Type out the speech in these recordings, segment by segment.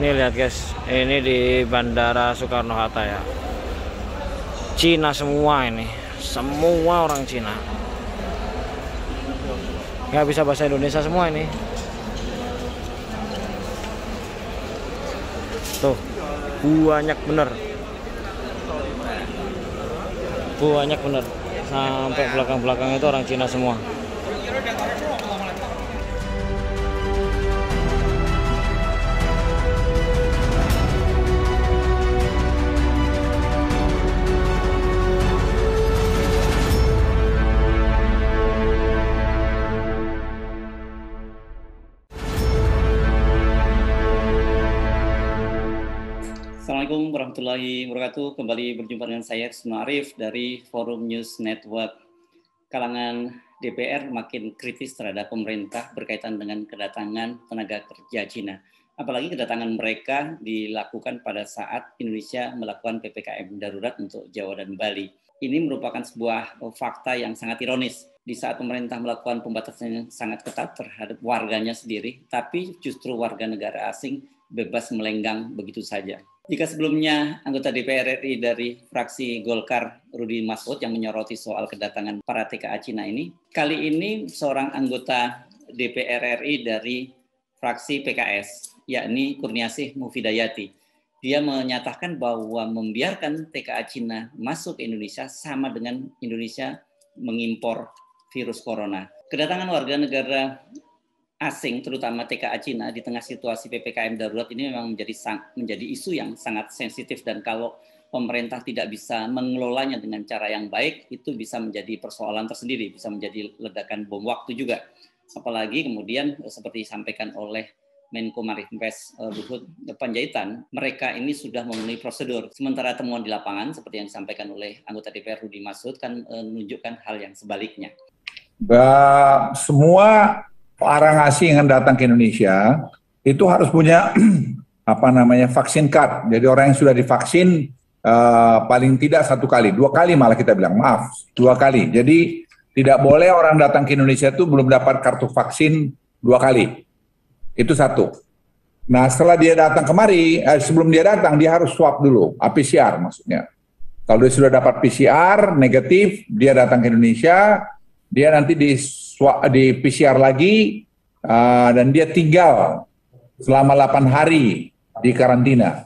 Nih lihat guys, ini di Bandara Soekarno-Hatta ya. Cina semua ini, semua orang Cina. Nggak bisa bahasa Indonesia semua ini. Tuh, banyak bener. Banyak bener. Sampai belakang-belakang itu orang Cina semua. Assalamualaikum warahmatullahi wabarakatuh. Kembali berjumpa dengan saya Ismail Arif dari Forum News Network. Kalangan DPR makin kritis terhadap pemerintah berkaitan dengan kedatangan tenaga kerja Cina. Apalagi kedatangan mereka dilakukan pada saat Indonesia melakukan PPKM darurat untuk Jawa dan Bali. Ini merupakan sebuah fakta yang sangat ironis. Di saat pemerintah melakukan pembatasan yang sangat ketat terhadap warganya sendiri, tapi justru warga negara asing bebas melenggang begitu saja. Jika sebelumnya anggota DPR RI dari fraksi Golkar Rudi Masud yang menyoroti soal kedatangan para TKA Cina ini, kali ini seorang anggota DPR RI dari fraksi PKS, yakni Kurniasih Mufidayati. Dia menyatakan bahwa membiarkan TKA Cina masuk ke Indonesia sama dengan Indonesia mengimpor virus corona. Kedatangan warga negara asing, terutama TKA Cina di tengah situasi PPKM darurat ini memang menjadi isu yang sangat sensitif, dan kalau pemerintah tidak bisa mengelolanya dengan cara yang baik, itu bisa menjadi persoalan tersendiri, bisa menjadi ledakan bom waktu juga. Apalagi kemudian seperti disampaikan oleh Menko Maritim Luhut Panjaitan, mereka ini sudah memenuhi prosedur. Sementara temuan di lapangan seperti yang disampaikan oleh anggota DPR Rudi Masud kan menunjukkan hal yang sebaliknya. Semua orang asing yang datang ke Indonesia itu harus punya vaksin card. Jadi orang yang sudah divaksin paling tidak 1 kali, 2 kali malah kita bilang, 2 kali. Jadi tidak boleh orang datang ke Indonesia itu belum dapat kartu vaksin 2 kali. Itu satu. Nah setelah dia datang kemari, sebelum dia datang dia harus swab dulu, PCR maksudnya. Kalau dia sudah dapat PCR negatif, dia datang ke Indonesia, dia nanti di PCR lagi, dan dia tinggal selama 8 hari di karantina.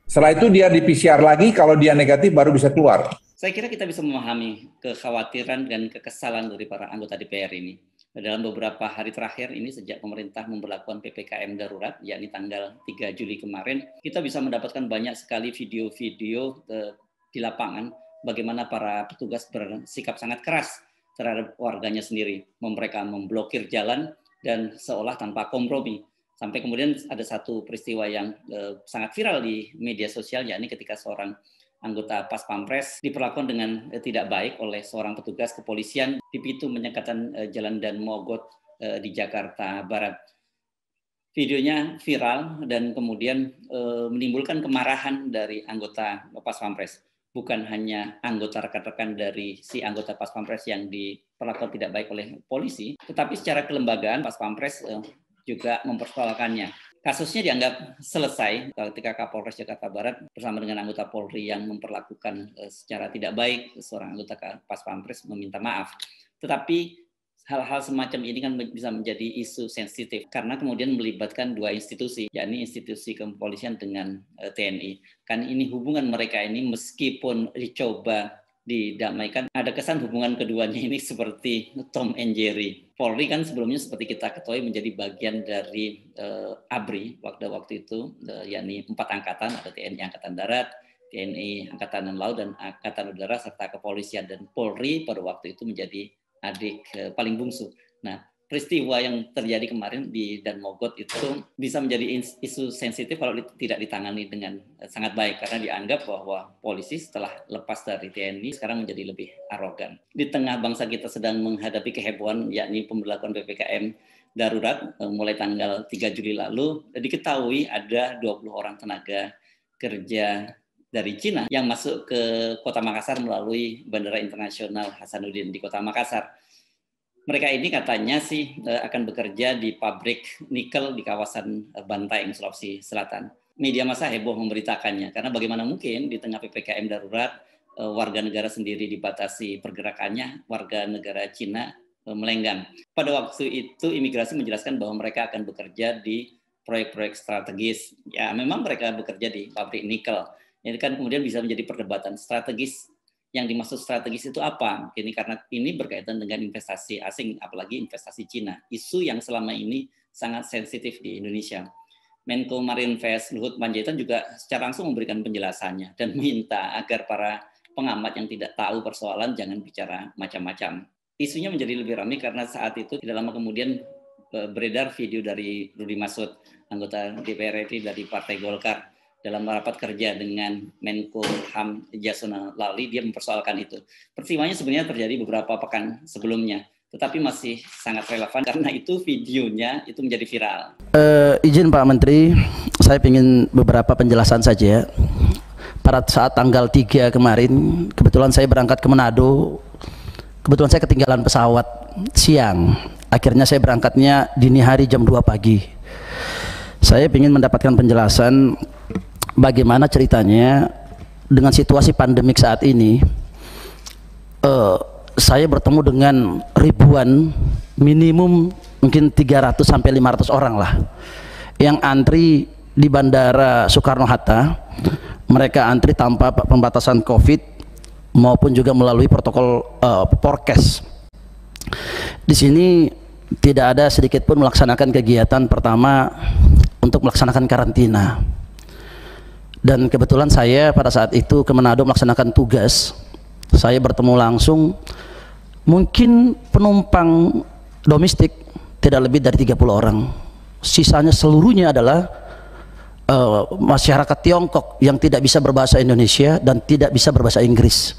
Setelah itu dia di PCR lagi, kalau dia negatif baru bisa keluar. Saya kira kita bisa memahami kekhawatiran dan kekesalan dari para anggota DPR ini. Dalam beberapa hari terakhir ini sejak pemerintah memberlakukan PPKM darurat, yakni tanggal 3 Juli kemarin, kita bisa mendapatkan banyak sekali video-video di lapangan bagaimana para petugas bersikap sangat keras terhadap warganya sendiri. Mereka memblokir jalan dan seolah tanpa kompromi. Sampai kemudian ada satu peristiwa yang sangat viral di media sosial, yakni ketika seorang anggota Pas Pampres diperlakukan dengan tidak baik oleh seorang petugas kepolisian di pintu penyekatan Jalan Dan Mogot di Jakarta Barat. Videonya viral dan kemudian menimbulkan kemarahan dari anggota Pas Pampres. Bukan hanya anggota rekan-rekan dari si anggota Pas Pampres yang diperlakukan tidak baik oleh polisi, tetapi secara kelembagaan Pas Pampres juga mempersoalkannya. Kasusnya dianggap selesai ketika Kapolres Jakarta Barat bersama dengan anggota Polri yang memperlakukan secara tidak baik seorang anggota Pas Pampres meminta maaf. Tetapi hal-hal semacam ini kan bisa menjadi isu sensitif karena kemudian melibatkan 2 institusi, yakni institusi kepolisian dengan TNI. Kan ini hubungan mereka ini meskipun dicoba didamaikan, ada kesan hubungan keduanya ini seperti Tom and Jerry. Polri kan sebelumnya seperti kita ketahui menjadi bagian dari ABRI waktu itu, yakni 4 angkatan, ada TNI Angkatan Darat, TNI Angkatan Laut dan Angkatan Udara serta kepolisian, dan Polri pada waktu itu menjadi adik paling bungsu. Nah, peristiwa yang terjadi kemarin di Dan Mogot itu bisa menjadi isu sensitif kalau tidak ditangani dengan sangat baik, karena dianggap bahwa polisi setelah lepas dari TNI sekarang menjadi lebih arogan. Di tengah bangsa kita sedang menghadapi kehebohan, yakni pemberlakuan PPKM darurat mulai tanggal 3 Juli lalu, diketahui ada 20 orang tenaga kerja dari Cina yang masuk ke Kota Makassar melalui Bandara Internasional Hasanuddin di Kota Makassar. Mereka ini katanya sih akan bekerja di pabrik nikel di kawasan Bantaeng, Sulawesi Selatan. media massa heboh memberitakannya, karena bagaimana mungkin di tengah PPKM darurat warga negara sendiri dibatasi pergerakannya, warga negara Cina melenggang. Pada waktu itu imigrasi menjelaskan bahwa mereka akan bekerja di proyek-proyek strategis. Ya, memang mereka bekerja di pabrik nikel. Ini kan kemudian bisa menjadi perdebatan strategis. Yang dimaksud strategis itu apa? Ini karena ini berkaitan dengan investasi asing, apalagi investasi Cina. Isu yang selama ini sangat sensitif di Indonesia. Menko Marinvest Luhut Panjaitan juga secara langsung memberikan penjelasannya dan minta agar para pengamat yang tidak tahu persoalan jangan bicara macam-macam. Isunya menjadi lebih ramai karena saat itu tidak lama kemudian beredar video dari Rudi Masud, anggota DPR RI dari Partai Golkar, dalam rapat kerja dengan Menko Ham Yasona Lawli. Dia mempersoalkan itu. Peristiwanya sebenarnya terjadi beberapa pekan sebelumnya, tetapi masih sangat relevan karena itu videonya itu menjadi viral. Izin Pak Menteri, saya ingin beberapa penjelasan saja. Pada saat tanggal 3 kemarin, kebetulan saya berangkat ke Manado. Kebetulan saya ketinggalan pesawat siang. Akhirnya saya berangkatnya dini hari jam 2 pagi. Saya ingin mendapatkan penjelasan bagaimana ceritanya dengan situasi pandemik saat ini. Saya bertemu dengan ribuan, minimum mungkin 300 sampai 500 orang lah yang antri di Bandara Soekarno-Hatta. Mereka antri tanpa pembatasan COVID maupun juga melalui protokol Porkes. Di sini tidak ada sedikit pun melaksanakan kegiatan pertama untuk melaksanakan karantina. Dan kebetulan saya pada saat itu ke Manado melaksanakan tugas. Saya bertemu langsung, mungkin penumpang domestik tidak lebih dari 30 orang. Sisanya seluruhnya adalah masyarakat Tiongkok yang tidak bisa berbahasa Indonesia dan tidak bisa berbahasa Inggris.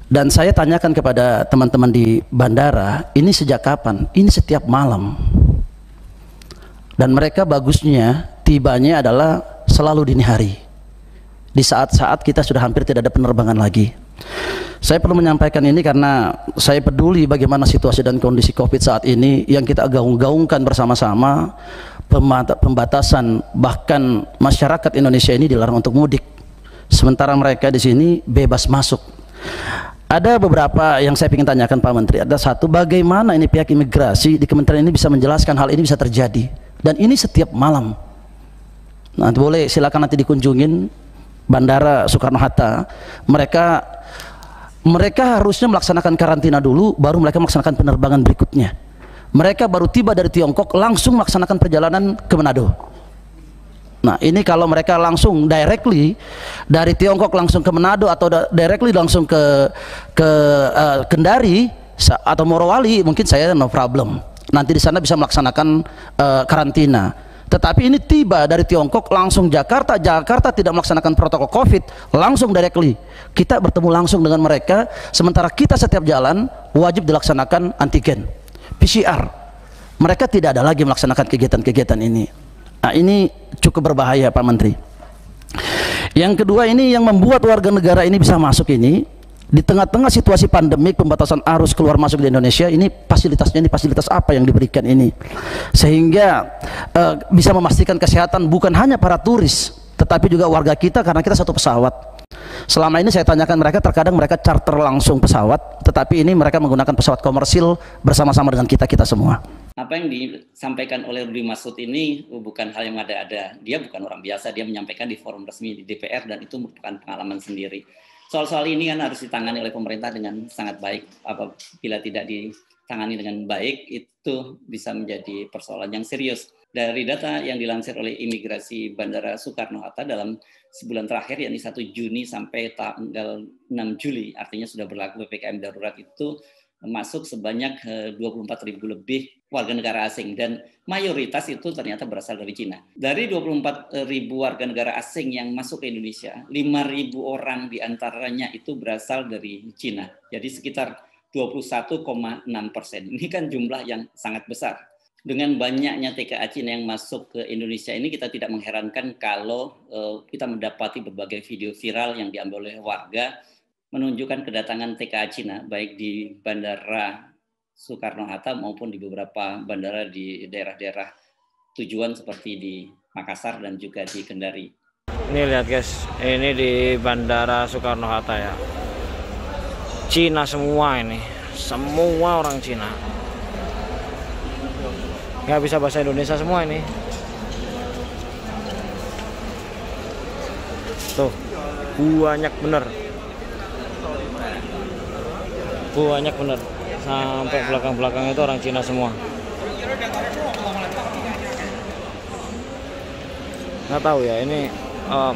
Dan saya tanyakan kepada teman-teman di bandara, ini sejak kapan? Ini setiap malam. Dan mereka bagusnya tibanya adalah selalu dini hari, di saat-saat kita sudah hampir tidak ada penerbangan lagi. Saya perlu menyampaikan ini karena saya peduli bagaimana situasi dan kondisi COVID saat ini yang kita gaung-gaungkan bersama-sama. Pembatasan, bahkan masyarakat Indonesia ini dilarang untuk mudik, sementara mereka di sini bebas masuk. Ada beberapa yang saya ingin tanyakan Pak Menteri. Ada satu, bagaimana ini pihak imigrasi di kementerian ini bisa menjelaskan hal ini bisa terjadi, dan ini setiap malam. Nah, boleh silakan nanti dikunjungin Bandara Soekarno-Hatta. Mereka harusnya melaksanakan karantina dulu, baru mereka melaksanakan penerbangan berikutnya. Mereka baru tiba dari Tiongkok langsung melaksanakan perjalanan ke Manado. Nah, ini kalau mereka langsung directly dari Tiongkok langsung ke Manado atau directly langsung ke Kendari atau Morowali, mungkin saya no problem. Nanti di sana bisa melaksanakan karantina. Tetapi ini tiba dari Tiongkok langsung Jakarta tidak melaksanakan protokol COVID, langsung directly. Kita bertemu langsung dengan mereka, sementara kita setiap jalan wajib dilaksanakan antigen, PCR. Mereka tidak ada lagi melaksanakan kegiatan-kegiatan ini. Nah, ini cukup berbahaya Pak Menteri. Yang kedua, ini yang membuat warga negara ini bisa masuk ini di tengah-tengah situasi pandemik, pembatasan arus keluar masuk di Indonesia. Ini fasilitasnya, ini fasilitas apa yang diberikan ini sehingga bisa memastikan kesehatan bukan hanya para turis tetapi juga warga kita, karena kita satu pesawat. Selama ini saya tanyakan mereka, terkadang mereka charter langsung pesawat, tetapi ini mereka menggunakan pesawat komersil bersama-sama dengan kita semua. Apa yang disampaikan oleh Rudi Masud ini bukan hal yang ada-ada. Dia bukan orang biasa, dia menyampaikan di forum resmi di DPR dan itu merupakan pengalaman sendiri. Soal-soal ini kan harus ditangani oleh pemerintah dengan sangat baik. Apabila tidak ditangani dengan baik, itu bisa menjadi persoalan yang serius. Dari data yang dilansir oleh Imigrasi Bandara Soekarno-Hatta dalam sebulan terakhir, yakni 1 Juni sampai tanggal 6 Juli, artinya sudah berlaku PPKM darurat, itu masuk sebanyak 24.000 lebih warga negara asing, dan mayoritas itu ternyata berasal dari Cina. Dari 24.000 warga negara asing yang masuk ke Indonesia, 5.000 orang diantaranya itu berasal dari Cina. Jadi sekitar 21,6%. Ini kan jumlah yang sangat besar. Dengan banyaknya TKA Cina yang masuk ke Indonesia ini, kita tidak mengherankan kalau kita mendapati berbagai video viral yang diambil oleh warga menunjukkan kedatangan TKA Cina, baik di Bandara Soekarno-Hatta maupun di beberapa bandara di daerah-daerah tujuan seperti di Makassar dan juga di Kendari. Ini lihat guys, ini di Bandara Soekarno-Hatta ya. Cina semua ini, semua orang Cina. Nggak bisa bahasa Indonesia semua ini. Tuh, banyak bener. Banyak bener. Sampai belakang-belakang itu orang Cina semua. Nggak tahu ya ini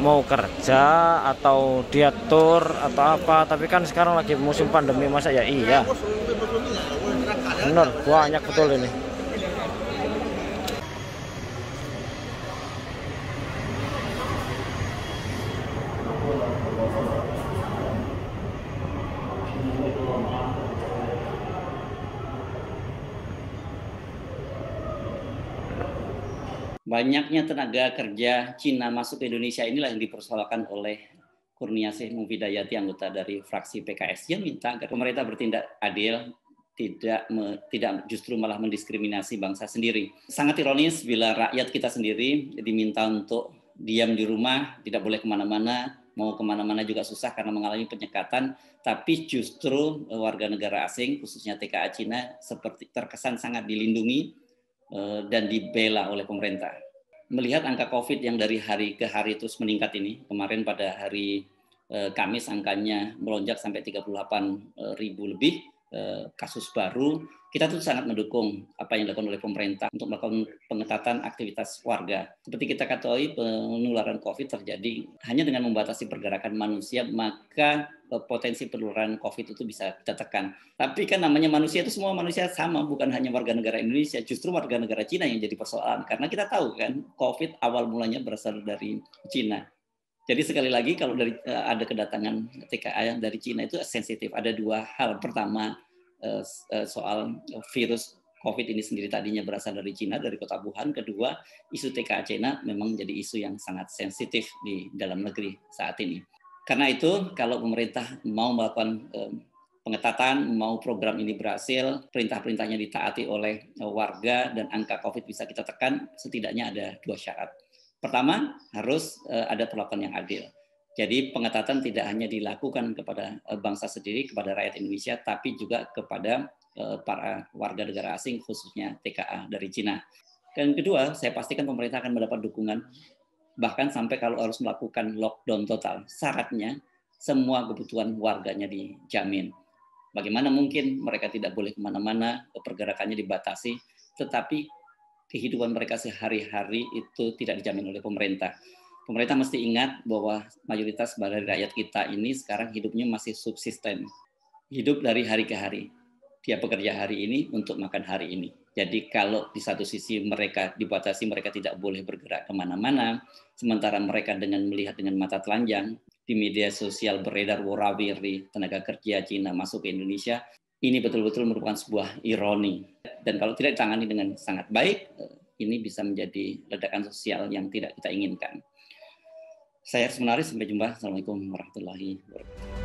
mau kerja atau dia tour atau apa, tapi kan sekarang lagi musim pandemi, masa ya iya bener banyak betul ini. Banyaknya tenaga kerja Cina masuk ke Indonesia inilah yang dipersoalkan oleh Kurniasih Mufidayati, anggota dari fraksi PKS, yang minta agar pemerintah bertindak adil, tidak justru malah mendiskriminasi bangsa sendiri. Sangat ironis bila rakyat kita sendiri diminta untuk diam di rumah, tidak boleh kemana-mana, mau kemana-mana juga susah karena mengalami penyekatan, tapi justru warga negara asing, khususnya TKA Cina, seperti terkesan sangat dilindungi dan dibela oleh pemerintah. Melihat angka COVID yang dari hari ke hari terus meningkat ini, kemarin pada hari Kamis angkanya melonjak sampai 38.000 lebih kasus baru, kita tuh sangat mendukung apa yang dilakukan oleh pemerintah untuk melakukan pengetatan aktivitas warga. Seperti kita ketahui, penularan COVID terjadi hanya dengan membatasi pergerakan manusia, maka potensi penularan COVID itu bisa kita tekan. Tapi kan namanya manusia itu semua manusia sama, bukan hanya warga negara Indonesia, justru warga negara Cina yang jadi persoalan. Karena kita tahu kan, COVID awal mulanya berasal dari Cina. Jadi sekali lagi kalau ada kedatangan TKA dari Cina itu sensitif. Ada dua hal. Pertama, soal virus COVID ini sendiri tadinya berasal dari Cina, dari kota Wuhan. Kedua, isu TKA Cina memang jadi isu yang sangat sensitif di dalam negeri saat ini. Karena itu, kalau pemerintah mau melakukan pengetatan, mau program ini berhasil, perintah-perintahnya ditaati oleh warga dan angka COVID bisa kita tekan, setidaknya ada dua syarat. Pertama, harus ada perlakuan yang adil. Jadi pengetatan tidak hanya dilakukan kepada bangsa sendiri, kepada rakyat Indonesia, tapi juga kepada para warga negara asing, khususnya TKA dari Cina. Dan kedua, saya pastikan pemerintah akan mendapat dukungan, bahkan sampai kalau harus melakukan lockdown total. Syaratnya, semua kebutuhan warganya dijamin. Bagaimana mungkin mereka tidak boleh kemana-mana, pergerakannya dibatasi, tetapi kehidupan mereka sehari-hari itu tidak dijamin oleh pemerintah. Pemerintah mesti ingat bahwa mayoritas dari rakyat kita ini sekarang hidupnya masih subsisten. Hidup dari hari ke hari. Dia bekerja hari ini untuk makan hari ini. Jadi kalau di satu sisi mereka dibatasi, mereka tidak boleh bergerak kemana-mana, sementara mereka dengan melihat dengan mata telanjang, di media sosial beredar warawiri tenaga kerja Cina masuk ke Indonesia, ini betul-betul merupakan sebuah ironi. Dan kalau tidak ditangani dengan sangat baik, ini bisa menjadi ledakan sosial yang tidak kita inginkan. Saya Aris Menaris, sampai jumpa. Assalamualaikum warahmatullahi wabarakatuh.